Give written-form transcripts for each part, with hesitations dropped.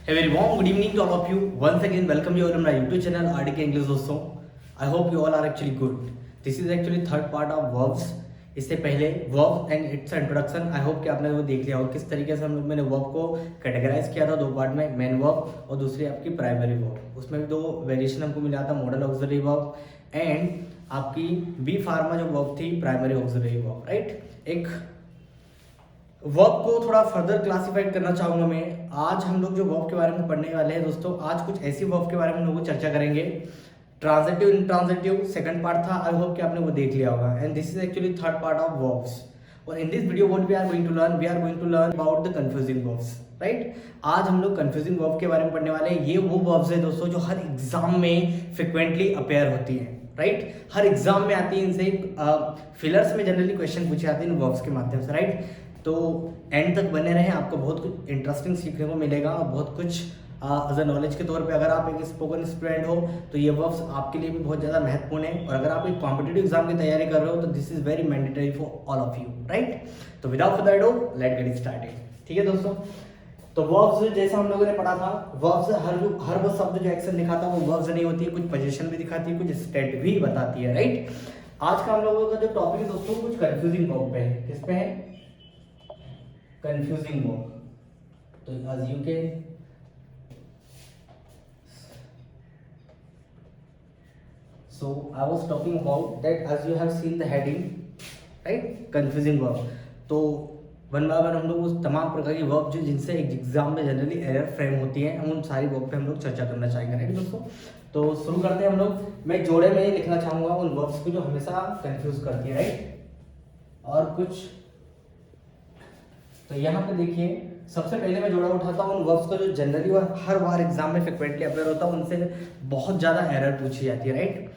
A very warm good evening to all of you. Once again, welcome you all on my YouTube channel RDK English दोस्तों. I hope you all are actually good. This is actually third part of verbs. इससे पहले verb and it's introduction I hope कि आपने वो देख लिया हो किस तरीके से हम लोग मैंने वर्ब को कैटेगराइज किया था दो पार्ट में, मेन वर्ब और दूसरी आपकी प्राइमरी वर्ब. उसमें भी दो वेरिएशन हमको मिला था, मॉडल ऑक्सिलरी वर्ब एंड आपकी बी फार्मा जो वर्ब थी प्राइमरी ऑक्सिलरी वर्ब, राइट. एक वर्ब को थोड़ा फर्दर क्लासिफाइड करना चाहूँगा मैं. आज हम लोग जो वर्ब के बारे में पढ़ने वाले हैं दोस्तों, आज कुछ ऐसी वर्ब के बारे में हम लोग चर्चा करेंगे. ट्रांजिटिव इंट्रांजिटिव सेकंड पार्ट था, आई होप कि आपने वो देख लिया होगा. And this is actually third part of verbs. और in this video what we are going to learn about the confusing verbs, right. आज हम लोग कंफ्यूजिंग वर्ब के बारे में पढ़ने वाले हैं. ये वो वर्ब्स है दोस्तों जो हर एग्जाम में फ्रिक्वेंटली अपेयर होती हैं, राइट. हर एग्जाम में आती है. इनसे फिलर्स में जनरली क्वेश्चन पूछे जाते हैं इन वर्ब्स के माध्यम से, राइट. तो एंड तक बने रहें, आपको बहुत कुछ इंटरेस्टिंग सीखने को मिलेगा और बहुत कुछ एज अ नॉलेज के तौर पे अगर आप एक स्पोकन स्टूडेंट हो तो ये वर्ब्स आपके लिए भी बहुत ज़्यादा महत्वपूर्ण है. और अगर आप एक कॉम्पिटिटिव एग्जाम की तैयारी कर रहे हो तो this is very mandatory for all of you, right. तो without further ado let get started. ठीक है दोस्तों. तो वर्ब्स जैसा हम लोगों ने पढ़ा था, वर्ब्स हर वो शब्द जो एक्शन दिखाता है वो वर्ब्स नहीं होती है, कुछ पोजीशन भी दिखाती है, कुछ स्टेट भी बताती है, राइट. आज का हम लोगों का जो टॉपिक है दोस्तों कुछ कंफ्यूजिंग वर्ब पे है. किस पे है? Confusing verb. तो as you can so I was talking about that as you have seen the heading, right, confusing verb. तो वन बाय वन हम लोग उस तमाम प्रकार की वर्ब जो जिनसे एग्जाम में जनरली एरर फ्रेम होती है, हम उन सारी वर्ब पे हम लोग चर्चा करना चाहेंगे, राइट दोस्तों. तो शुरू करते हैं हम लोग. मैं जोड़े में ही लिखना चाहूँगा उन वर्ब्स को जो हमेशा कंफ्यूज करती है, राइट. और कुछ तो यहाँ पे देखिए, सबसे पहले मैं जोड़ा उठाता हूँ उन वर्ब्स को जो जनरली और हर बार एग्जाम में फ्रिक्वेंटली अपेयर होता है, उनसे बहुत ज़्यादा एरर पूछी जाती है, राइट.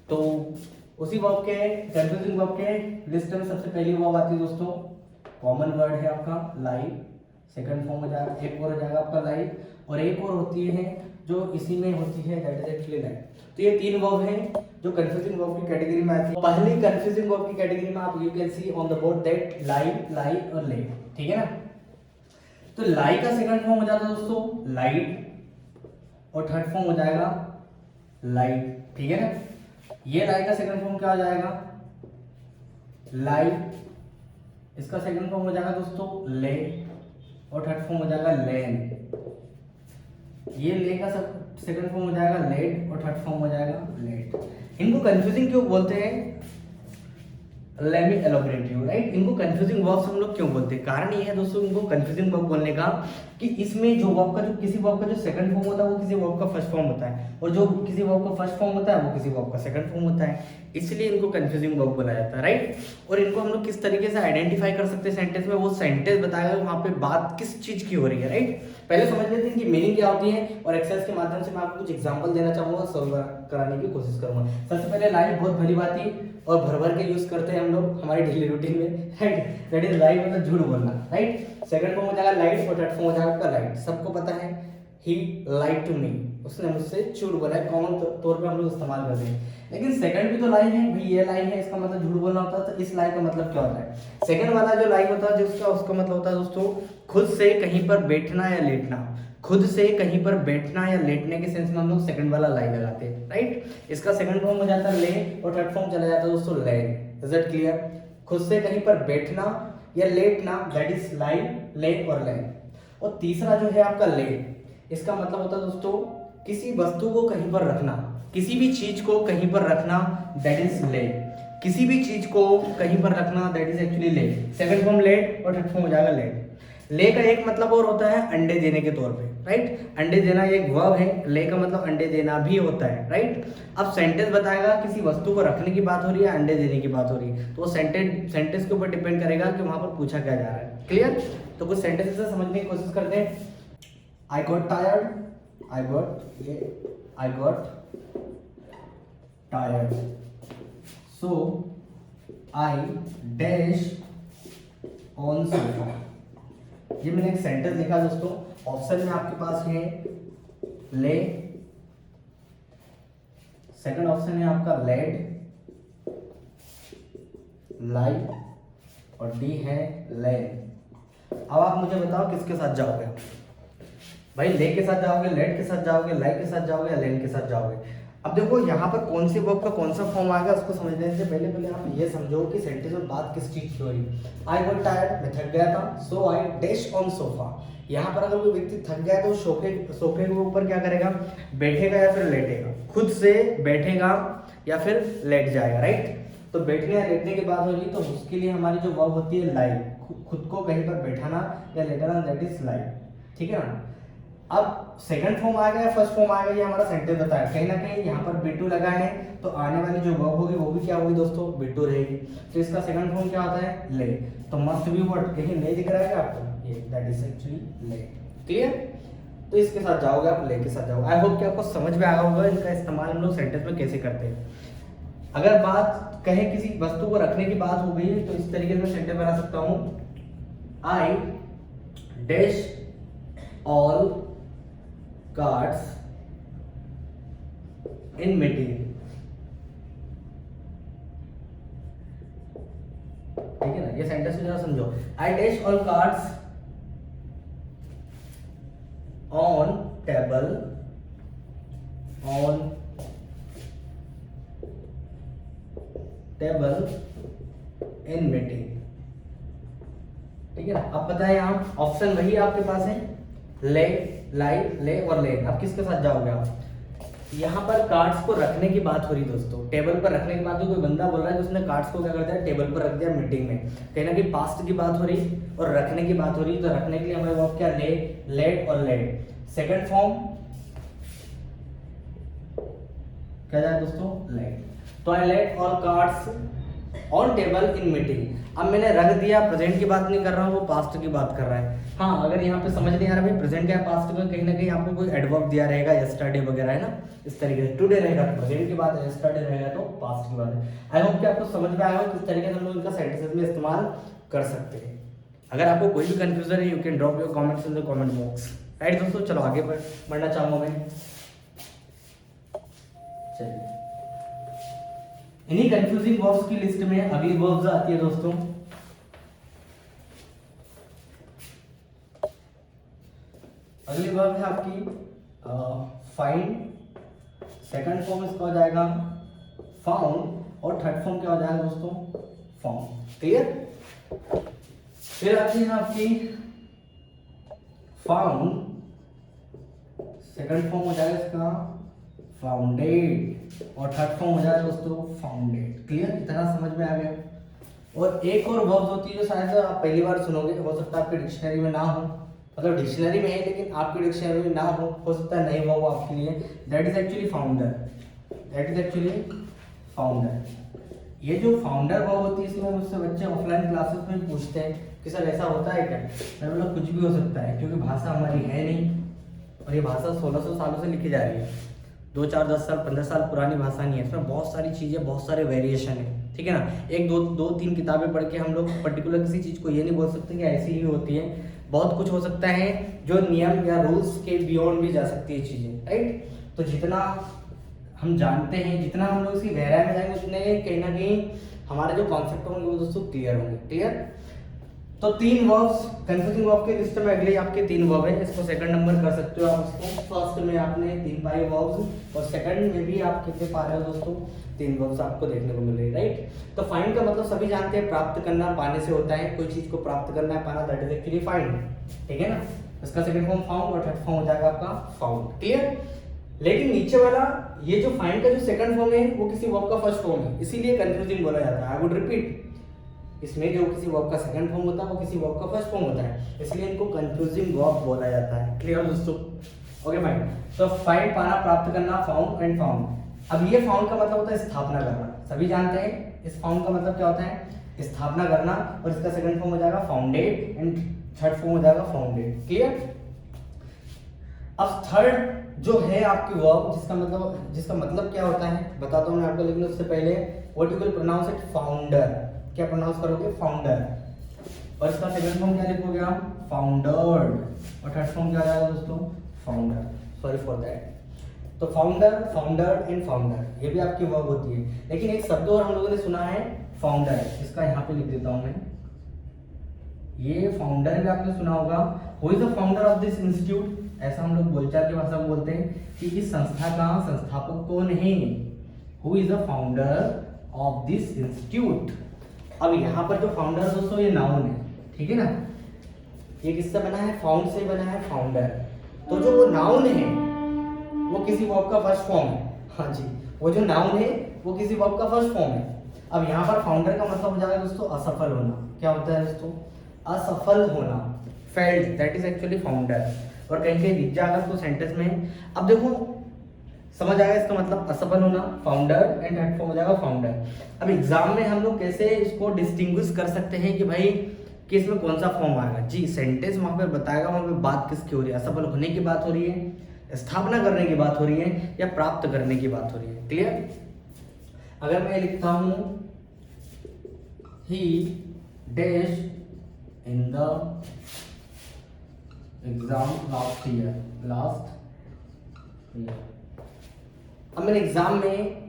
तो उसी वर्ब के कंफ्यूजिंग वर्ब के लिस्ट में सबसे पहली वर्ब आती है दोस्तों, कॉमन वर्ड है आपका लाइव. सेकंड फॉर्म हो जाएगा, एक और हो जाएगा आपका लाइव, और एक और होती है जो इसी में होती है दैट इज एक्चुअली लाइव. तो ये तीन वर्ब हैं जो कंफ्यूजिंग वर्ब की कैटेगरी में आती है. पहली कंफ्यूजिंग वर्ब की कैटेगरी में आप you can see on the board that live, live और ले. ठीक है ना. तो लाई का सेकंड फॉर्म हो जाता है दोस्तों लाइट, और थर्ड फॉर्म हो जाएगा लाइट. ठीक है ना. ये लाई का सेकंड फॉर्म क्या हो जाएगा? लाइट. इसका सेकंड फॉर्म हो जाएगा दोस्तों ले, और थर्ड फॉर्म हो जाएगा लेन. ये ले का सेकंड फॉर्म हो जाएगा लेट, और थर्ड फॉर्म हो जाएगा लेट. इनको कंफ्यूजिंग क्यों बोलते हैं? Let me elaborate you, right? इनको कंफ्यूजिंग वर्ब्स हम लोग क्यों बोलते हैं? कारण ये है दोस्तों इनको कंफ्यूजिंग वर्ब बोलने का कि इसमें जो वर्ब का जो किसी वर्ब का जो सेकंड फॉर्म होता है वो किसी वर्ब का फर्स्ट फॉर्म होता है, और जो किसी वर्ब का फर्स्ट फॉर्म होता है वो किसी वर्ब का सेकंड फॉर्म होता है. इसलिए इनको कंफ्यूजिंग वर्ब बोला जाता है, राइट. और इनको हम लोग किस तरीके से आइडेंटिफाई कर सकते हैं सेंटेंस में? वो सेंटेंस बताएगा वहाँ पे बात किस चीज की हो रही है, राइट. पहले समझ लेते हैं कि मीनिंग क्या होती है, और एक्सरसाइज के माध्यम से मैं आपको कुछ एग्जांपल देना चाहूंगा, सॉल्व कराने की कोशिश करूंगा. सबसे पहले लाइव बहुत भली बात ही और भर भर के यूज करते हैं हम लोग हमारे डेली रूटीन में, राइट. दैट इज लाइव मतलब झूठ बोलना, राइट. सेकंड फॉर्म हो जाएगा लाइट, और थर्ड फॉर्म हो जाएगा आपका लाइट. सबको पता है ही लाइड टू मी, उसने मुझसे झूठ बोला है, कॉमन तौर पे हम लोग इस्तेमाल करते हैं. लेकिन सेकंड भी तो लाइन है भाई, ये लाइन है, इसका मतलब झूठ बोलना होता है. तो इस लाइन का मतलब क्या होता है? सेकंड वाला जो लाइन होता है जिसका उसका मतलब होता है दोस्तों खुद से कहीं पर बैठना या लेटना. खुद से कहीं पर बैठना या लेटने के सेंस में हम लोग सेकंड वाला लाइन लगाते हैं, राइट. इसका सेकंड फॉर्म हो जाता है ले, और थर्ड फॉर्म चला जाता है दोस्तों लैन. Is it clear? खुद से कहीं पर बैठना या लेटना दैट इज लाइन, ले और लैन. और तीसरा जो है आपका ले, इसका मतलब होता है दोस्तों किसी वस्तु को कहीं पर रखना, किसी भी चीज को कहीं पर रखना दैट इज ले. किसी भी चीज को कहीं पर रखना दैट इज एक्चुअली ले. सेकंड फॉर्म लेट, और थर्ड फॉर्म हो जाएगा लेट. ले का एक मतलब और होता है अंडे देने के तौर पे, राइट. अंडे देना एक वर्ब है, ले का मतलब अंडे देना भी होता है, राइट. अब सेंटेंस बताएगा किसी वस्तु को रखने की बात हो रही है, अंडे देने की बात हो रही है, तो वो सेंटेंस के ऊपर डिपेंड करेगा कि वहां पर पूछा क्या जा रहा है. क्लियर? तो कुछ सेंटेंस से समझने की कोशिश करते हैं. I got tired, I got tired, so I dash on sofa. ये मैंने एक सेंटेंस लिखा दोस्तों. ऑप्शन में आपके पास है ले, सेकंड ऑप्शन है आपका लेड, लाई, और डी है लैन. अब आप मुझे बताओ किसके साथ जाओगे? भाई ले के साथ जाओगे, लेट के साथ जाओगे, लाई के साथ जाओगे या लेन के साथ जाओगे। अब देखो यहाँ पर कौन सी वर्ब का कौन सा फॉर्म आएगा उसको समझने से पहले पहले आप ये समझो कि सेंटेंस में बात किस चीज की हो रही है। आई गॉट टायर्ड, मैं थक गया था, सो आई डैश ऑन सोफा। यहाँ पर अगर कोई व्यक्ति थक गया तो सोफे सोफे के ऊपर क्या करेगा, बैठेगा या फिर लेटेगा, खुद से बैठेगा या फिर लेट जाएगा, राइट। तो बैठने या लेटने की बात हो रही तो उसके लिए हमारी जो वर्ब होती है लाई, खुद को कहीं पर बैठाना या लेटाना, दैट इज लाई, ठीक है ना। अब सेकंड फॉर्म आएगा या फर्स्ट फॉर्म आएगा ये हमारा सेंटेंस बताया, कहीं ना कहीं यहाँ पर B2 लगा है तो आने वाली जो वर्ब होगी वो भी क्या होगी दोस्तों, B2 रहेगी। तो इसका सेकंड फॉर्म क्या होता है, ले। तो मस्ट बी वर्ड, कहीं ले दिख रहा है क्या आपको, ये दैट इज एक्चुअली ले, क्लियर। तो इसके साथ जाओगे आप, ले के साथ जाओगे। आई होप कि आपको समझ में आया होगा इनका इस्तेमाल हम लोग सेंटेंस में कैसे करते हैं। अगर बात कहें किसी वस्तु को रखने की बात हो गई तो इस तरीके से सेंटेंस बना सकता हूँ, I dash all cards in meeting, ठीक है ना। ये सेंटेंस को जरा समझो, I dash all cards on table in meeting, ठीक है ना। अब बताएं आप, ऑप्शन वही आपके पास है, ले, लाई, ले और ले। अब किसके साथ जाओगे आप, यहाँ पर कार्ड्स को रखने की बात हो रही दोस्तों, टेबल पर रखने की बात हो। कोई बंदा बोल रहा है कि उसने कार्ड्स को क्या कर दिया, टेबल पर रख दिया मीटिंग में, कहीं ना कहीं पास्ट की बात हो रही और रखने की बात हो रही। तो रखने के लिए हमारे वर्ब क्या, ले, लेट और लेट। सेकंड फॉर्म क्या जाए दोस्तों, लेट। तो I let all cards on table in meeting. अब मैंने रख दिया, प्रेजेंट की बात नहीं कर रहा हूँ, वो पास्ट की बात कर रहा है। हाँ, अगर यहाँ पे समझ नहीं आ रहा भाई प्रेजेंट क्या है पास्ट में, कहीं ना कहीं आपको कोई एडवर्ब दिया रहेगा, यस्टरडे वगैरह, है ना। इस तरीके से टुडे रहेगा तो प्रेजेंट की बात है, यस्टरडे रहेगा तो पास्ट की बात है। आई होप कि आपको समझ में आया हो किस तरीके से हम लोग इनका सेंटेंसेस में इस्तेमाल कर सकते हैं। अगर आपको कोई भी कंफ्यूजन है, you can drop your comments in the comment box, right दोस्तों। चलो आगे बढ़ना चाहूंगा मैं। चलिए, इन्हीं कंफ्यूजिंग वर्ब्स की लिस्ट में अगली वर्ब्स आती है दोस्तों, अगली वर्ब है आपकी फाइंड। सेकंड फॉर्म इसका हो जाएगा फाउंड और थर्ड फॉर्म क्या हो जाएगा दोस्तों, फाउंड, क्लियर। फिर आती है आपकी फाउंड, सेकंड फॉर्म हो जाएगा इसका फाउंडेड और थर्ड फॉर्म हो जाएगा दोस्तों फाउंडेड, क्लियर। इतना समझ में आ गया। और एक और वर्ब होती है जो शायद आप पहली बार सुनोगे, हो सकता है आपकी डिक्शनरी में ना हो, मतलब डिक्शनरी में है लेकिन आपकी डिक्शनरी में ना हो सकता है नई वर्ब आपके लिए, that is actually founder, that is actually founder. ये जो फाउंडर वर्ब होती है इसमें मुझसे बच्चे ऑफलाइन क्लासेस में पूछते हैं कि सर ऐसा होता है क्या, मैं बोला कुछ भी हो सकता है, क्योंकि भाषा हमारी है नहीं और ये भाषा 1600 सालों से लिखी जा रही है, 2, 4, 10 साल 15 साल पुरानी भाषा नहीं है। इसमें बहुत सारी चीज़ें, बहुत सारे वेरिएशन है, ठीक है ना। एक दो तीन किताबें पढ़ के हम लोग पर्टिकुलर किसी चीज़ को ये नहीं बोल सकते कि ऐसी ही होती है। बहुत कुछ हो सकता है जो नियम या रूल्स के बियॉन्ड भी जा सकती है चीज़ें, राइट। तो जितना हम जानते हैं, जितना हम लोग इसकी गहराई में जाएंगे उतने कहीं ना कहीं हमारे जो कॉन्सेप्ट होंगे वो दोस्तों क्लियर होंगे, क्लियर। तो 3 वर्ब्स कंफ्यूजिंग वर्ब के लिस्ट में अगले आपके 3 वर्ब है, इसको सेकंड नंबर कर सकते हो आप इसको। फर्स्ट में आपने 3 पाए वर्ब्स और सेकंड में भी आप कितने पा रहे हो दोस्तों, 3 वर्ब्स आपको देखने को मिल रही है, राइट। तो फाइंड का मतलब सभी जानते हैं, प्राप्त करना, पाने से होता है, कोई चीज को प्राप्त करना है, पाना, दैट इज एक्चुअली फाइंड, ठीक है ना। इसका सेकंड फॉर्म फाउंड और थर्ड फॉर्म हो जाएगा आपका फाउंड, क्लियर। लेकिन नीचे वाला ये जो फाइंड का जो सेकंड फॉर्म है वो किसी वर्ब का फर्स्ट फॉर्म है, इसीलिए कंफ्यूजिंग बोला जाता है। आई वुड रिपीट, इसमें जो किसी वर्ब का सेकंड फॉर्म होता है वो किसी वर्ब का फर्स्ट फॉर्म होता है, इसलिए इनको कंफ्यूजिंग वर्ब बोला जाता है, क्लियर दोस्तों। Okay fine. तो फाइंड, पाना, प्राप्त करना, फाउंड एंड फाउंड। अब ये फाउंड का मतलब होता है स्थापना करना, सभी जानते हैं इस फाउंड का मतलब क्या होता है, स्थापना करना। और इसका सेकंड फॉर्म हो जाएगा फाउंडेड एंड थर्ड फॉर्म हो जाएगा फाउंडेड, क्लियर। अब थर्ड जो है आपकी वर्ब जिसका मतलब क्या होता है बताता हूँ मैं आपको, लेकिन उससे पहले what you will pronounce it, founder. क्या प्रोनाउंस करोगे, फाउंडर। और इसका सेकंड फॉर्म क्या लिखोगे आप, फाउंडर्ड। और थर्ड फॉर्म क्या आ जाएगा दोस्तों, फाउंडर, सॉरी फॉर दैट। तो फाउंडर, फाउंडर्ड एंड फाउंडर, ये भी आपकी वर्ब होती है। लेकिन एक शब्द और हम लोगों ने सुना है फाउंडर, इसका यहाँ पे लिख देता हूँ मैं, ये फाउंडर भी आपने सुना होगा। Who is the founder of this institute, ऐसा हम लोग बोलचाल की भाषा में बोलते हैं कि इस संस्था का संस्थापक कौन है, who is the founder of this institute. अब यहाँ पर जो फाउंडर दोस्तों ये नाउन है, ठीक है ना, ये किससे बना है, फाउंड से बना है, फाउंडर। तो जो वो नाउन है वो किसी वर्ब का फर्स्ट फॉर्म है, हाँ जी, वो जो नाउन है वो किसी वर्ब का फर्स्ट फॉर्म है। अब यहाँ पर फाउंडर का मतलब हो जाएगा दोस्तों असफल होना। क्या होता है दोस्तों, असफल होना, failed, that is actually founder. और कहीं कहीं दिख जाएगा तो सेंटेंस में। अब देखो समझ आएगा इसका मतलब असफल होना, फाउंडर, एंड हेड फॉर्म हो जाएगा फाउंडर। अब एग्जाम में हम लोग कैसे इसको डिस्टिंग्विश कर सकते हैं कि भाई कि इसमें कौन सा फॉर्म आएगा। जी सेंटेंस वहां पे बताएगा, वहां पे बात किसकी हो रही है, असफल होने की बात हो रही है, स्थापना करने की बात हो रही है, या प्राप्त करने की बात हो रही है। क्लियर। अगर मैं लिखता हूं ही dash in the exam last year, अब मेरे एग्जाम में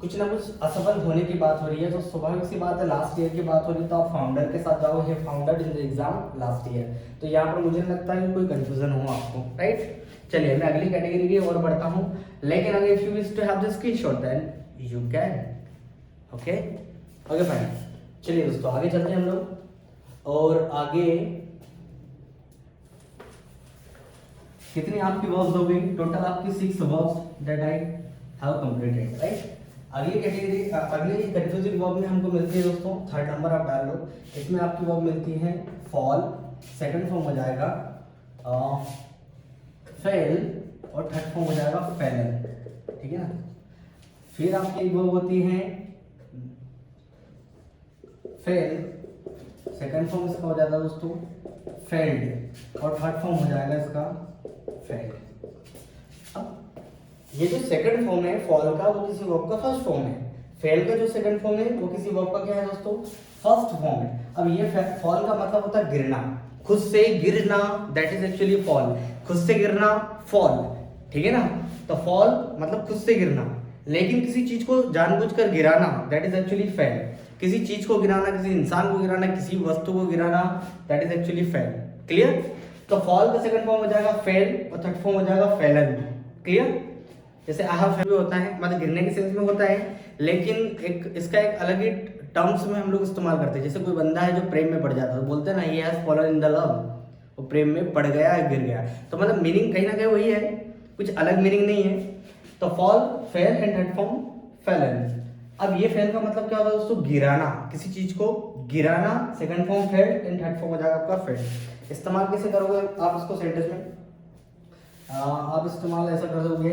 कुछ ना कुछ असफल होने की बात हो रही है, तो स्वाभाविक सी बात है लास्ट ईयर की बात हो रही है, तो आप फाउंडर के साथ जाओ, he founder in the exam last year. तो यहाँ पर मुझे नहीं लगता है कि कोई कंफ्यूजन हो आपको, राइट। चलिए मैं अगली कैटेगरी की और बढ़ता हूँ, लेकिन अगर if you wish to have the screenshot then you can, okay okay fine. चलिए दोस्तों आगे चलते हैं हम लोग, और आगे कितनी आपकी वर्ब्स हो गई टोटल, आपकी 6 verbs that I have completed, right. अगली कैटेगरी, अगली कंफ्यूजिंग वर्ब में हमको मिलती है दोस्तों, थर्ड नंबर आप डाल लो, इसमें आपकी वर्ब मिलती है फॉल, सेकंड फॉर्म हो जाएगा फेल, और थर्ड फॉर्म हो जाएगा फेलन, ठीक है ना। फिर आपकी वर्ब होती है फेल, सेकंड फॉर्म इसका हो जाता है दोस्तों फेल्ड, और थर्ड फॉर्म हो जाएगा इसका फेल्ड। अब ये जो सेकंड फॉर्म है फॉल का, वो किसी वर्ब का फर्स्ट फॉर्म है, फेल का जो सेकंड फॉर्म है वो किसी वर्ब का क्या है दोस्तों, फर्स्ट फॉर्म है। अब ये फॉल का मतलब होता है गिरना, खुद से गिरना, दैट इज एक्चुअली फॉल, खुद से गिरना फॉल, ठीक है ना। तो फॉल मतलब खुद से गिरना, लेकिन किसी चीज को जानबूझकर गिराना, दैट इज एक्चुअली फेल। किसी चीज को गिराना, किसी इंसान को गिराना, किसी वस्तु को गिराना, that is actually fail. Clear. तो फॉल का सेकंड फॉर्म हो जाएगा फेल, और थर्ड फॉर्म हो जाएगा फेलन। क्लियर। जैसे आई हैव फेल होता है, मतलब गिरने के सेंस में होता है, लेकिन एक इसका एक अलग ही टर्म्स में हम लोग इस्तेमाल करते हैं। जैसे कोई बंदा है जो प्रेम में पड़ जाता है, तो बोलते हैं ना he has fallen in the love, वो प्रेम में पड़ गया, गिर गया। तो मतलब मीनिंग कहीं ना कहीं वही है, कुछ अलग मीनिंग नहीं है। तो fall, fail, and third form fallen. अब ये फेल का मतलब क्या होता है दोस्तों, गिराना, किसी चीज को गिराना, second form fail, and third form हो जाएगा आपका फेल। इस्तेमाल कैसे करोगे आप इसको सेंटेंस में, आप इस्तेमाल ऐसा कर दोगे,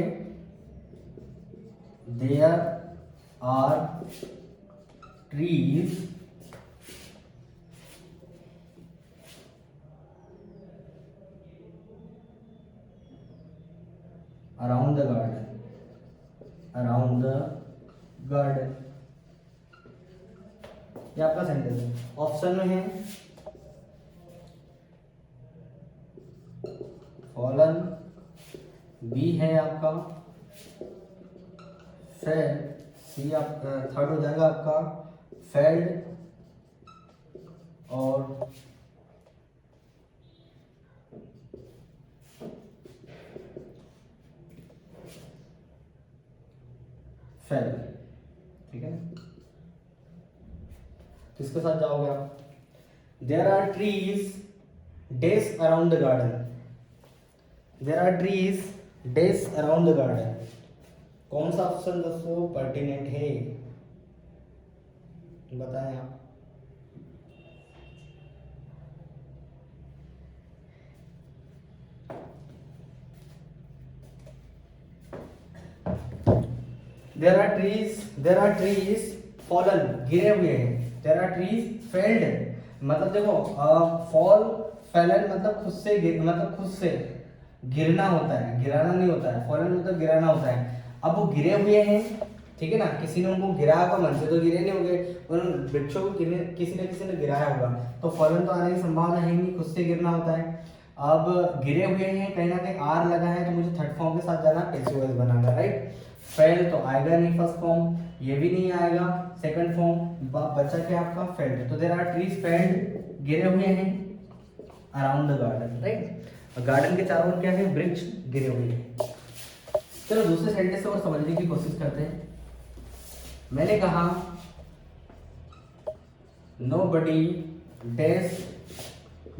there are trees around the garden, around the garden, ये आपका सेंटेंस है। ऑप्शन में है फॉलन, बी है आपका फेल, सी आप थर्ड हो जाएगा आपका फेल्ड, और फेल, ठीक है। किसके साथ जाओगे आप, there are trees dense around the garden, there are trees dense around the garden. कौन सा ऑप्शन दोस्तों पर्टिनेंट है, बताएं आप। देयर आर ट्रीज फॉलन, गिरे हुए हैं, देयर आर ट्रीज फेल्ड, मतलब देखो फॉल फेलन मतलब खुद से मतलब खुद से गिरना होता है, गिराना नहीं होता है। फॉलन मतलब गिराना होता है। अब वो गिरे हुए हैं, ठीक है ना, किसी ने उनको गिराया होगा, मन से तो गिरे नहीं होंगे, उन वृक्षों को किसी ने गिराया होगा, तो फॉलन तो आने की संभावना है नहीं, खुद से गिरना होता है। अब गिरे हुए हैं, कहीं ना कहीं आर लगा है, तो मुझे थर्ड फॉर्म के साथ जाना, पैसिव वॉइस बनाना, राइट। फेल तो आएगा नहीं फर्स्ट फॉर्म, ये भी नहीं आएगा सेकंड फॉर्म, बचा क्या आपका फेल्ड। तो देयर आर ट्रीज फेल्ड, गिरे हुए हैं around the garden, right. Garden के चारों ओर क्या है, वृक्ष गिरे हुए हैं। चलो दूसरे सेंटेंस से और समझने की कोशिश करते हैं। मैंने कहा nobody dash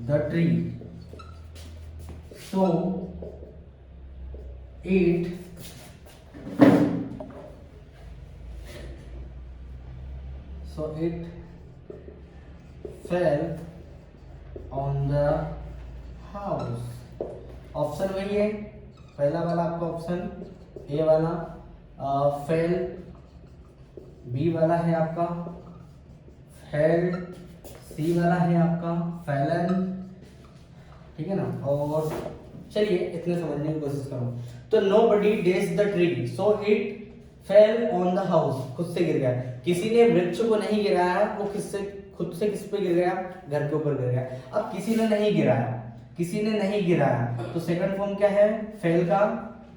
the tree so it fell on the house। Option वही है, पहला वाला आपका ऑप्शन ए वाला फेल, बी वाला है आपका फेल, सी वाला है आपका फैलन, ठीक है ना। और चलिए इतने समझने की कोशिश करो। तो nobody dashed the tree so it fell on the house, खुद से गिर गया। किसी ने वृक्ष को नहीं गिराया, वो खुद से किस पे गिर गया, घर के ऊपर गिर गया। अब किसी ने नहीं गिराया, किसी ने नहीं गिराया, तो सेकंड फॉर्म क्या है, फेल का,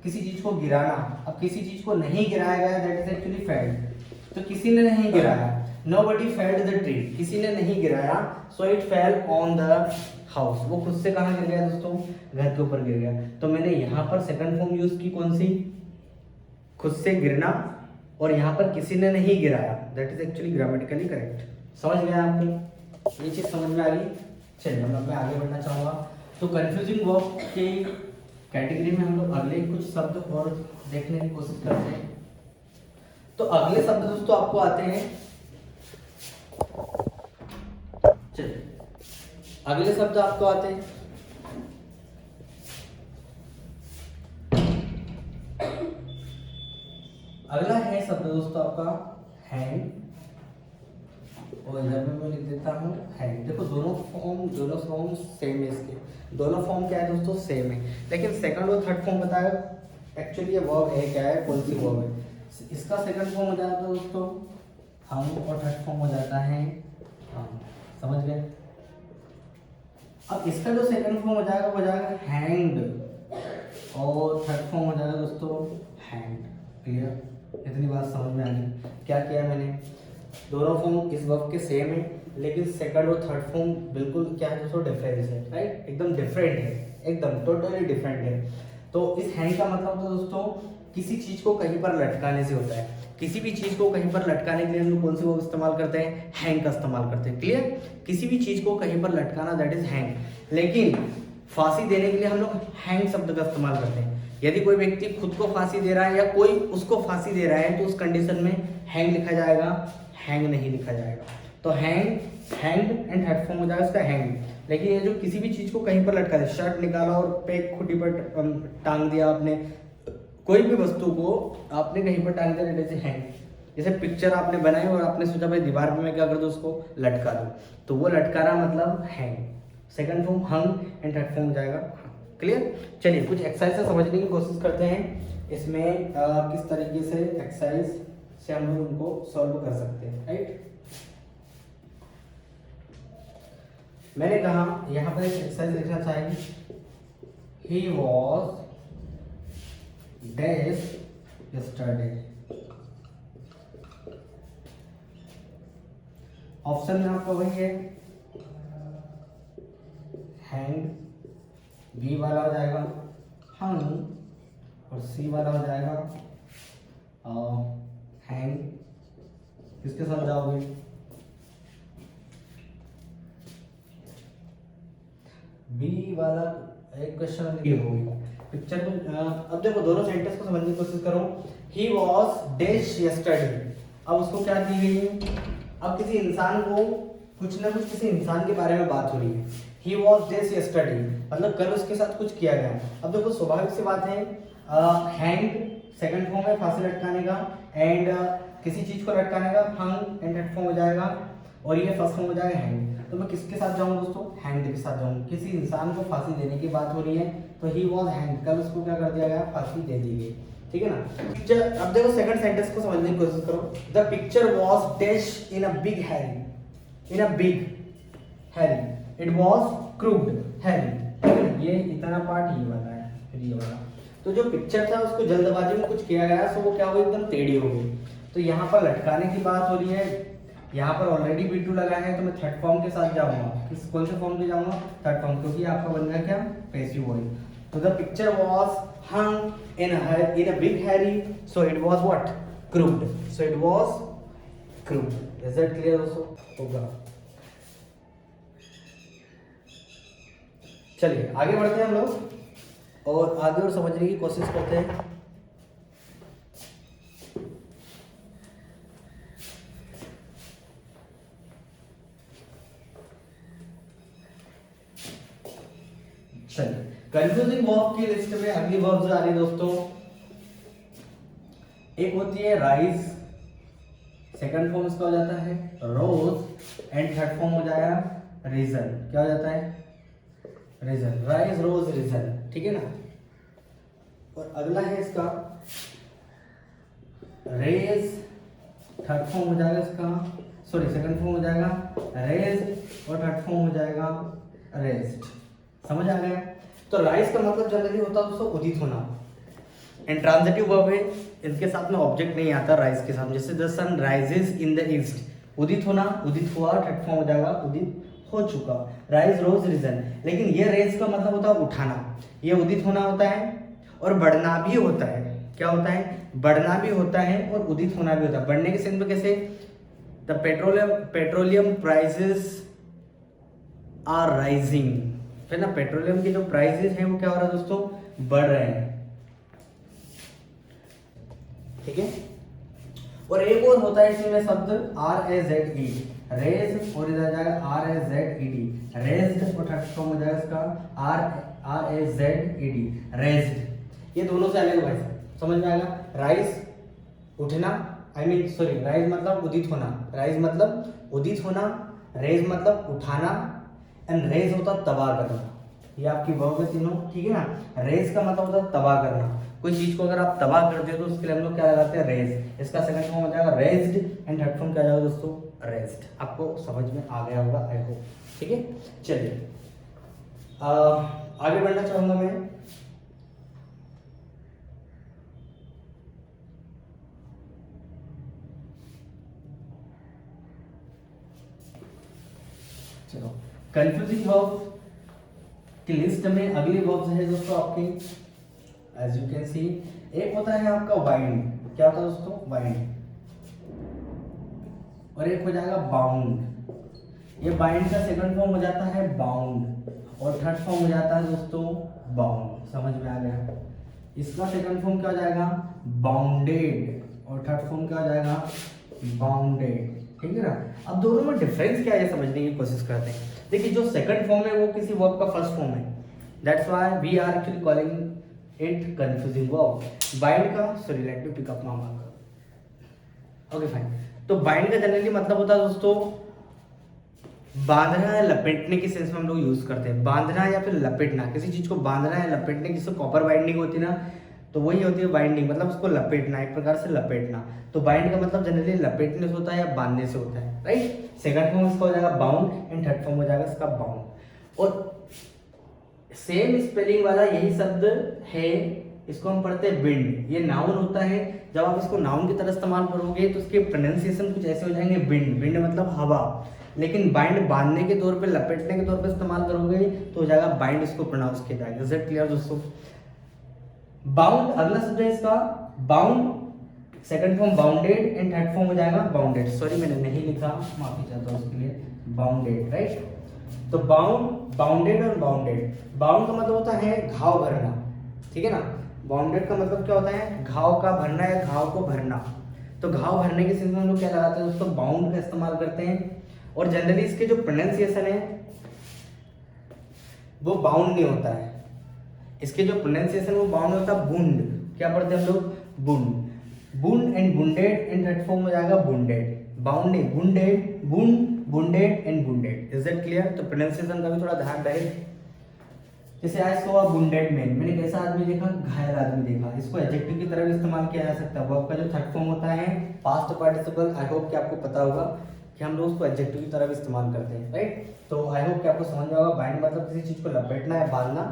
किसी चीज को गिराना। अब किसी चीज को नहीं गिराया गया, दैट इज एक्चुअली फेल्ड। तो किसी ने नहीं गिराया, nobody felled the tree, किसी ने नहीं गिराया, so it fell on the house, वो खुद से कहाँ गिर गया दोस्तों, घर के ऊपर गिर गया। तो मैंने यहाँ पर सेकंड फॉर्म यूज की, कौन सी, खुद से गिरना, और यहाँ पर किसी ने नहीं गिराया, that is actually grammatically correct. समझ गया आपको, ये चीज समझ में आ गई। चलिए मैं आगे बढ़ना चाहूँगा। तो कंफ्यूजिंग वर्ब की कैटेगरी में हम लोग अगले कुछ शब्द और देखने की कोशिश करते हैं। तो अगले शब्द दोस्तों आपको आते हैं, चलिए अगले शब्द आपको आते हैं अगला है शब्द दोस्तों आपका हैंग, और इधर में मैं लिख देता हूँ हैंग। देखो दोनों फॉर्म सेम है, इसके दोनों फॉर्म क्या है दोस्तों, सेम है, लेकिन सेकंड और थर्ड फॉर्म बताया एक्चुअली ये वर्ब है क्या है, कौन सी वर्ब है। इसका सेकंड फॉर्म हो जाता है दोस्तों हम, और थर्ड फॉर्म हो जाता है हम। समझ गए। अब इसका जो सेकंड फॉर्म हो जाएगा वो हो जाएगा हैंग्ड, और थर्ड फॉर्म हो जाएगा दोस्तों हैंड। क्लियर, इतनी बात समझ में आ गई। क्या किया मैंने, दोनों फॉर्म इस वर्ब के सेम है, लेकिन सेकंड और थर्ड फॉर्म बिल्कुल क्या है दोस्तों, डिफरेंस है, राइट, एकदम डिफरेंट है, एकदम टोटली डिफरेंट है। तो इस हैंग का मतलब तो दोस्तों किसी चीज को कहीं पर लटकाने से होता है। किसी भी चीज को कहीं पर लटकाने के लिए हम लोग कौन सी वर्ब इस्तेमाल करते हैं, हैंग का इस्तेमाल करते हैं। क्लियर, किसी भी चीज को कहीं पर लटकाना, दैट इज हैंग। लेकिन फांसी देने के लिए हम लोग हैंग शब्द का इस्तेमाल करते हैं। यदि कोई व्यक्ति खुद को फांसी दे रहा है या कोई उसको फांसी दे रहा है, तो उस कंडीशन में हैंग लिखा जाएगा, हैंग नहीं लिखा जाएगा। तो hang, hang and third form हो जाएगा उसका हैंग। लेकिन ये जो किसी भी चीज को कहीं पर लटका दे, शर्ट निकाला और पे खुटी पर टांग दिया आपने, कोई भी वस्तु को आपने कहीं पर टांग दिया, जैसे हैंग। जैसे पिक्चर आपने बनाई और आपने सोचा भाई दीवार पे मैं क्या कर दूं, उसको लटका दूं, तो वो लटकाना मतलब hang. Second form hung and third form हो जाएगा। क्लियर, चलिए कुछ एक्सरसाइज से समझने की कोशिश करते हैं। इसमें किस तरीके से एक्सरसाइज से हम लोग उनको सॉल्व कर सकते हैं, राइट। मैंने कहा यहाँ पर एक एक्सरसाइज लिखना चाहिए, he was dash yesterday. Option में आपका वही है हैंग, बी वाला हो जाएगा हंग, और सी वाला हो जाएगा हैंग। किसके साथ जाओगे, बी वाला एक क्वेश्चन होगी पिक्चर को। अब देखो दोनों सेंटेंस को समझने की कोशिश करो। ही वॉज डैश यस्टरडे, अब उसको क्या दी गई है, अब किसी इंसान को कुछ ना कुछ किसी इंसान के बारे में बात हो रही है। ही वॉज डैश यस्टरडे मतलब कल उसके साथ कुछ किया गया। अब देखो स्वाभाविक सी बात है, हैंग सेकंड फॉर्म है फांसी लटकाने का, एंड किसी चीज को लटकाने का हंग एंड थर्ड फॉर्म हो जाएगा, और ये फर्स्ट फॉर्म हो जाएगा हैंग। तो मैं किसके साथ जाऊंगा दोस्तों, हैंग के साथ जाऊंगा। किसी इंसान को फांसी देने की बात हो रही है, तो ही वॉज हैंग, कल उसको क्या कर दिया गया, फांसी दे दी गई, ठीक है ना। पिक्चर, अब देखो सेकंड सेंटेंस को समझने की कोशिश करो। The picture was dash in a big Harry, in a big Harry, it was crude Harry. ये इतना पार्ट ये वाला है, फिर ये वाला। तो जो पिक्चर था उसको जल्दबाजी में कुछ किया गया, तो वो क्या हुआ, एकदम टेढ़ी हो गई। तो यहाँ पर लटकाने की बात हो रही है, यहाँ पर ऑलरेडी B2 लगा है तो मैं थर्ड फॉर्म के साथ जाऊंगा। किस कौन से फॉर्म पे जाऊंगा? थर्ड फॉर्म, क्योंकि आपका बन गया क्या? Passive voice. तो the picture was hung in a big hurry, so it was what? Crude. So it was crude. Is that clear दोस्तों? होगा। चलिए आगे बढ़ते हैं हम लोग और आगे और समझने की कोशिश करते हैं। चलिए कंफ्यूजिंग वर्ब की लिस्ट में अगली वर्ब्स आ रही दोस्तों। एक होती है राइज, सेकंड फॉर्म इसका हो जाता है रोज एंड थर्ड फॉर्म हो जाएगा रीजन। क्या हो जाता है? रीजन। राइज, रोज, रीजन, ठीक है ना। और अगला है इसका रेज, थर्ड फॉर्म हो जाएगा इसका, सॉरी सेकंड फॉर्म हो जाएगा रेज और थर्ड फॉर्म हो जाएगा रेस्ट। समझ आ गया? तो राइज का मतलब जनरली होता है दोस्तों उदित होना, एंड ट्रांजिटिव वर्ब है, इसके साथ में ऑब्जेक्ट नहीं आता राइज के साथ। जैसे the sun rises in the east, उदित होना, उदित हुआ, थर्ड फॉर्म हो जाएगा उदित हो चुका। राइज, रोज, रीजन। लेकिन ये रेज का मतलब होता है उठाना, ये उदित होना होता है और बढ़ना भी होता है। क्या होता है? बढ़ना भी होता है और उदित होना भी होता है। बढ़ने के सेंस में कैसे? The petroleum prices are rising, है ना। पेट्रोलियम के जो प्राइसेस हैं वो क्या हो रहा है दोस्तों? बढ़ रहे हैं, ठीक है। और एक और होता है इसमें शब्द RAZE, रेज, और इधर जाएगा RAZED, रेज्ड, और थर्ड फॉर्म हो जाएगा इसका RAZED, रेज्ड। ये दोनों से अलग भाई समझ में आएगा? राइज उठना, सॉरी राइज मतलब उदित होना, राइज मतलब उदित होना, रेज मतलब उठाना, एंड रेज होता तबाह करना। ये आपकी वर्ब है तीनों, ठीक है ना। रेज का मतलब होता है तबाह करना, कोई चीज को अगर आप तबाह करते हो तो उसके लिए हम लोग क्या लगाते हैं? रेज। इसका सेकंड फॉर्म हो जाएगा रेज्ड एंड थर्ड फॉर्म क्या जाएगा दोस्तों? रेज्ड। आपको समझ में आ गया होगा आई होप, ठीक है। चलिए आगे बढ़ना चाहूंगा मैं। चलो कंफ्यूजिंग वर्ब की लिस्ट में अगली वर्ब्स है दोस्तों आपकी, एज यू कैन सी। एक होता है आपका वाइंड, क्या होता है दोस्तों? वाइंड। और एक हो जाएगा बाउंड। ये बाइंड का सेकंड फॉर्म हो जाता है बाउंड और थर्ड फॉर्म हो जाता है दोस्तों बाउंड। समझ में आ गया? इसका सेकंड फॉर्म क्या हो जाएगा? बाउंडेड, और थर्ड फॉर्म क्या हो जाएगा? बाउंडेड, ठीक है ना। अब दोनों में डिफरेंस क्या है समझने की कोशिश करते हैं। देखिए जो सेकंड फॉर्म है वो किसी वर्ब का फर्स्ट फॉर्म है, that's why we are actually calling it confusing verb. Bind का, sorry let me pick up my marker, okay fine. तो बाइंड का जनरली मतलब होता है दोस्तों बांधना या लपेटने के सेंस में हम लोग यूज करते हैं। बांधना या फिर लपेटना, किसी चीज को बांधना या लपेटने, जिससे कॉपर बाइंडिंग होती है ना, तो वही होती है बाइंडिंग, मतलब उसको लपेटना, एक प्रकार से लपेटना। तो बाइंड का मतलब जनरली लपेटने से होता है या बांधने से होता है, राइट। सेकंड फॉर्म इसका हो जाएगा बाउंड एंड थर्ड फॉर्म हो जाएगा इसका बाउंड। और सेम स्पेलिंग वाला यही शब्द है, इसको हम पढ़ते हैं बिंड। ये नाउन होता है, जब आप इसको नाउन की तरह इस्तेमाल करोगे तो उसके प्रोनाउंसिएशन कुछ ऐसे हो जाएंगे बिंड। बिंड मतलब हवा, लेकिन बाइंड बांधने के तौर पे, लपेटने के तौर पे इस्तेमाल करोगे तो हो जाएगा बाइंड, इसको प्रोनाउंस किया जाएगा। इज इट क्लियर दोस्तों? बाउंड अगला शब्द है इसका bound, second form bounded and third form हो जाएगा बाउंडेड। सॉरी मैंने नहीं लिखा, माफी चाहता हूँ उसके लिए। Bounded, right. तो बाउंड, बाउंडेड और बाउंडेड। बाउंड का मतलब होता है घाव भरना, ठीक है ना। बाउंडेड का मतलब क्या होता है? घाव का भरना या घाव को भरना। तो घाव भरने के सेंस में हम लोग क्या लगाते हैं दोस्तों? बाउंड का इस्तेमाल करते हैं। और जनरली इसके जो प्रोनाउंसिएशन है वो बाउंड नहीं होता है, इसके जो प्रोनाउंसिएशन वो बाउंड होता है बुंड। क्या पढ़ते हैं हम लोग? Bound. Bound and bounded and third form हो जाएगा बुंडेड। बाउंड नहीं, bounded, bound, bounded and bounded. Is that clear? तो प्रोनाउंसिएशन का भी थोड़ा ध्यान रहे। जैसे आई सॉ अ बुंडेड मैन, मैंने कैसा आदमी देखा? घायल आदमी देखा। इसको एडजेक्टिव की तरह भी इस्तेमाल किया जा सकता है। वर्ब का जो थर्ड फॉर्म होता है पास्ट पार्टिसिपल, आई होप कि आपको पता होगा कि हम लोग उसको एडजेक्टिव की तरह भी इस्तेमाल करते हैं, राइट। तो आई होप कि आपको समझ में होगा। बाइंड मतलब किसी चीज को लपेटना या बांधना,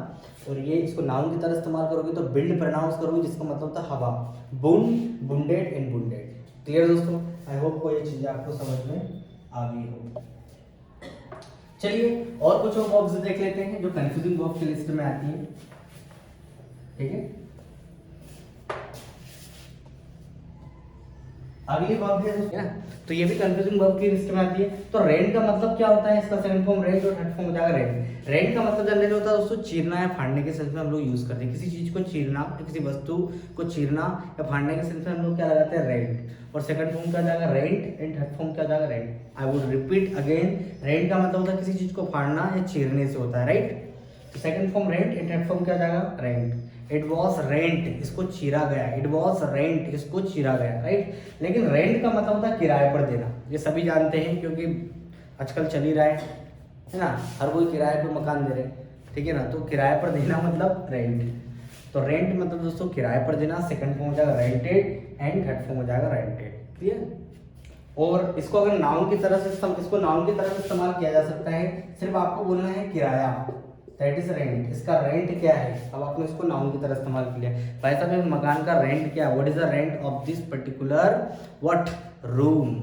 और ये इसको नाउन की तरह इस्तेमाल करोगे तो बिल्ड प्रोनाउंस करोगे, जिसका मतलब होता है हवा। बुंड, बुंडेड एंड बुंडेड। क्लियर दोस्तों? आई होप को ये चीजें आपको समझ में आगे हो। चलिए और कुछ और वर्ब्स देख लेते हैं जो कंफ्यूजिंग वर्ब की लिस्ट में आती है। ठीक है, अगली वर्ब है ना, तो ये भी कंफ्यूजिंग वर्ब की लिस्ट में आती है। तो रेंट का मतलब क्या होता है, इसका सेकंड फॉर्म रेंट और थर्ड फॉर्म हो जाएगा रेंट। रेंट का मतलब जनरली होता है दोस्तों चीरना या फाड़ने के सेंस में हम लोग यूज करते हैं। किसी चीज को चीरना, किसी वस्तु को चीरना या फाड़ने के सेंस में हम लोग क्या लगाते हैं, रेंट। और सेकंड फॉर्म क्या जाएगा, रेंट, एंड थर्ड फॉर्म क्या जाएगा, rent. I would repeat again, rent का मतलब होता है किसी चीज को फाड़ना या चीरने से होता है, राइट। तो second form rent, and third form क्या जाएगा, रेंट। इट वॉज रेंट, इसको चीरा गया। इट वॉज रेंट, इसको चीरा गया, राइट। लेकिन रेंट का मतलब होता है किराए पर देना, ये सभी जानते हैं क्योंकि आजकल चल ही रहा है ना, हर कोई किराए पर मकान दे रहे हैं, ठीक है ना। तो किराए पर देना मतलब रेंट। तो रेंट मतलब दोस्तों किराए पर देना, सेकंड फॉर्म हो जाएगा रेंटेड, एंड थर्ड फॉर्म हो जाएगा रेंटेड, क्लियर। और इसको अगर नाउन की तरह से इसको नाउन की तरह से इस्तेमाल किया जा सकता है, सिर्फ आपको बोलना है किराया, दैट इज रेंट। इसका रेंट क्या है, अब आपने इसको नाउन की तरह इस्तेमाल किया। भाई साहब इस मकान का रेंट क्या है, what is the rent of this particular what room.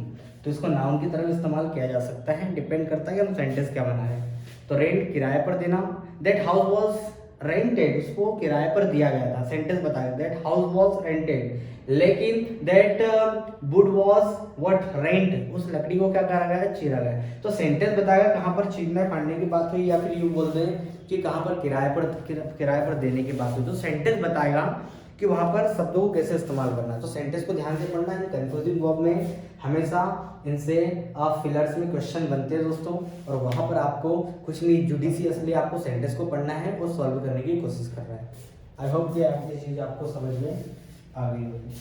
तो इसको नाउन की तरह इस्तेमाल किया जा सकता है, डिपेंड करता है कि हम सेंटेंस क्या बना है। तो रेंट किराए पर देना, दैट हाउस वाज रेंटेड, उसको किराए पर दिया गया था, सेंटेंस बताया दैट हाउस वाज रेंटेड। लेकिन that would was what rent, उस लकड़ी को क्या करा गया है, चीरा गया। तो सेंटेंस बताएगा कहाँ पर चीरने फाड़ने की बात हुई, या फिर यूं बोल दें कि कहाँ पर किराए पर देने की बात हुई। तो सेंटेंस बताएगा कि वहां पर शब्दों को कैसे इस्तेमाल करना है। तो सेंटेंस को ध्यान से पढ़ना है। कंफ्यूजिंग वर्ब में हमेशा इनसे फिलर्स में क्वेश्चन बनते हैं दोस्तों, और वहां पर आपको कुछ नहीं, जुडिशियसली आपको सेंटेंस को पढ़ना है और सॉल्व करने की कोशिश करना है। आई होप कि ये चीज आपको समझ में आ गई होगी।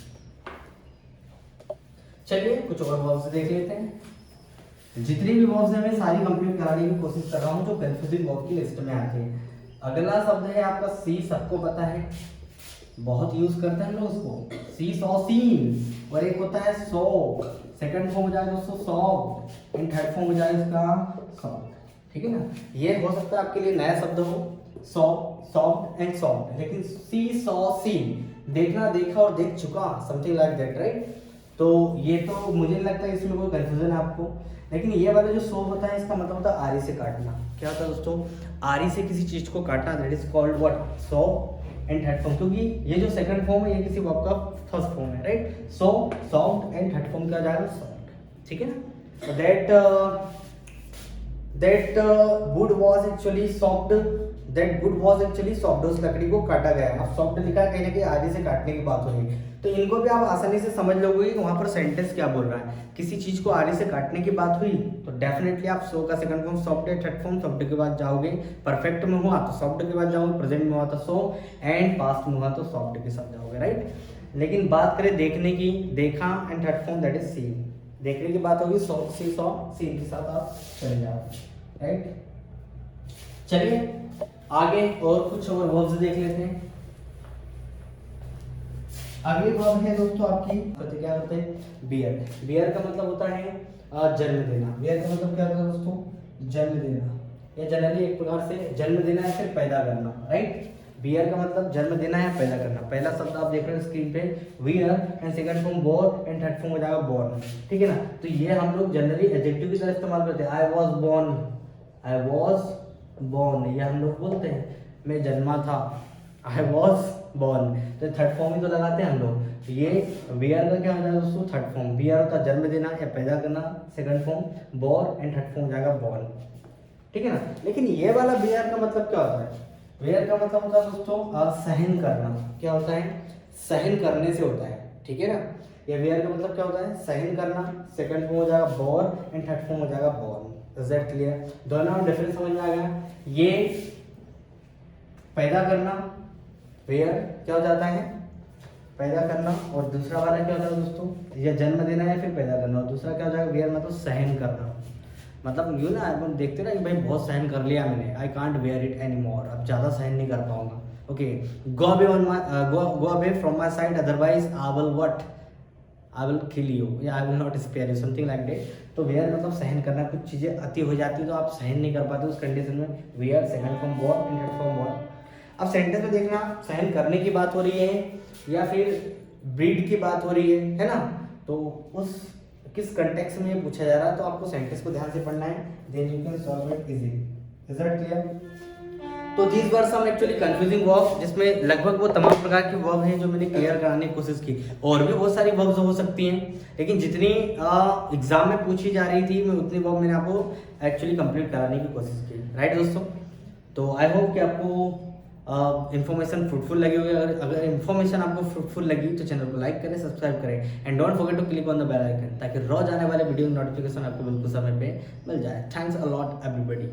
चलिए कुछ और वर्ब्स देख लेते हैं। जितनी भी वर्ब्स हैं मैं सारी कंप्लीट कराने की कोशिश कर रहा हूँ जो कंफ्यूजिंग वर्ब की लिस्ट में आते हैं। अगला शब्द है आपका सी, सबको पता है, बहुत यूज करते हैं लोग उसको, सी सॉ सीन। और एक होता है सो, सेकंड फॉर्म हो जाएगा दोस्तों सॉफ्ट, एंड थर्ड फॉर्म हो जाएगा इसका सॉफ्ट, ठीक है ना। ये हो सकता है आपके लिए नया शब्द हो, सॉफ्ट, सॉफ्ट एंड सॉफ्ट, लेकिन सी सॉ सीन, देखना, देखा और देख चुका, समथिंग लाइक दैट, राइट। तो ये तो मुझे नहीं लगता इसमें कोई कंफ्यूजन है आपको। लेकिन ये वाला जो सो होता है इसका मतलब होता है आरी से काटना। क्या होता है दोस्तों, आरी से किसी चीज को काटना, that is called what, so and third form. क्योंकि ये जो सेकंड फॉर्म है ये किसी वर्ब का फर्स्ट फॉर्म है, right. So soft and third form क्या आ जाएगा, सॉफ्ट, ठीक है ना। That would was actually soft, that would was actually soft, उस लकड़ी को काटा गया। अब सॉफ्ट लिखा है, कहीं ना कहीं आरी से काटने की बात हो रही है। तो इनको भी आप आसानी से समझ लोगे कि वहां पर सेंटेंस क्या बोल रहा है। किसी चीज को आरी से काटने की बात हुई तो डेफिनेटली आप सो का सेकंड फॉर्म सॉफ्ट है, थर्ड फॉर्म सॉफ्ट के बाद जाओगे। परफेक्ट में हुआ तो सॉफ्ट के बाद जाओगे, प्रेजेंट में हुआ तो सो, एंड पास्ट में हुआ तो सॉफ्ट के साथ जाओगे, राइट। लेकिन बात करें देखने की, देखा, and third form that is seen. देखने की बात होगी सो, सी सॉ सीन के साथ आप चले जाओ, राइट। चलिए आगे और कुछ और वर्ब्स देख लेते हैं। अगली वर्ब है दोस्तों आपकी, क्या होते हैं, बियर। बियर का मतलब होता है जन्म देना। बियर का मतलब क्या होता है दोस्तों, जन्म देना, या जनरली एक प्रकार से जन्म देना या फिर पैदा करना, राइट। बियर का मतलब जन्म देना या पैदा करना। पहला शब्द आप देख रहे हैं स्क्रीन पे, bear, and second form bore, and third form हो जाएगा बॉर्न, ठीक है ना। तो ये हम लोग जनरली एडजेक्टिव की तरह इस्तेमाल करते हैं। I was born, I was born, ये हम लोग बोलते हैं, मैं जन्मा था, आई वॉज बॉर्न। तो थर्ड फॉर्म ही तो लगाते हैं हम लोग। ये बियर का क्या हो जाएगा दोस्तों, थर्ड फॉर्म। बियर होता है जन्म देना या पैदा करना, second form bore, and third form हो जाएगा बॉर्न, ठीक है ना। लेकिन ये वाला बियर का मतलब क्या होता है, बियर का मतलब होता है दोस्तों सहन करना। क्या होता है, सहन करने से होता है, ठीक है ना। ये बियर का मतलब क्या होता है, सहन करना, सेकंड फॉर्म हो जाएगा बोर, एंड थर्ड फॉर्म हो जाएगा बॉर्न। इज दैट क्लियर, दोनों डिफरेंस समझ में आ गया। ये पैदा करना, बियर क्या हो जाता है, पैदा करना, और दूसरा वाला क्या होता है दोस्तों, ये जन्म देना या फिर पैदा करना, और दूसरा क्या हो जाएगा बियर मतलब सहन करना। मतलब यूँ ना अपन देखते ना कि भाई बहुत सहन कर लिया मैंने, I can't bear it any more, अब ज़्यादा सहन नहीं कर पाऊंगा, okay, go away from my side, otherwise I will what, I will kill you, या I will not spare you, something like that. तो वेयर मतलब सहन करना, कुछ चीज़ें अति हो जाती है तो आप सहन नहीं कर पाते उस कंडीशन में, wear, second form bore, and third form bore. अब सेंटेंस में देखना, सहन करने की बात हो रही है या फिर ब्रीड की बात हो रही है ना। तो उस किस कंटेक्स्ट में ये पूछा जा रहा है, तो आपको सेंटेंस को ध्यान से पढ़ना है, then you can solve it easily. Is that clear? तो these were some actually confusing verb, जिसमें लगभग वो तमाम प्रकार की वर्ब हैं जो मैंने क्लियर कराने की कोशिश की। और भी बहुत सारी वर्ब्स हो सकती हैं, लेकिन जितनी एग्जाम में पूछी जा रही थी मैं उतनी वर्ब मैंने आपको एक्चुअली कंप्लीट कराने की कोशिश की। राइट दोस्तों? तो आई होप कि आपको इन्फॉर्मेशन फ्रूटफुल लगी होगी। अगर इन्फॉर्मेशन आपको फ्रूटफुल लगी तो चैनल को लाइक करें, सब्सक्राइब करें and don't forget to click on the bell icon, ताकि रोज आने वाले वीडियो नोटिफिकेशन आपको बिल्कुल समय पे मिल जाए। Thanks a lot everybody.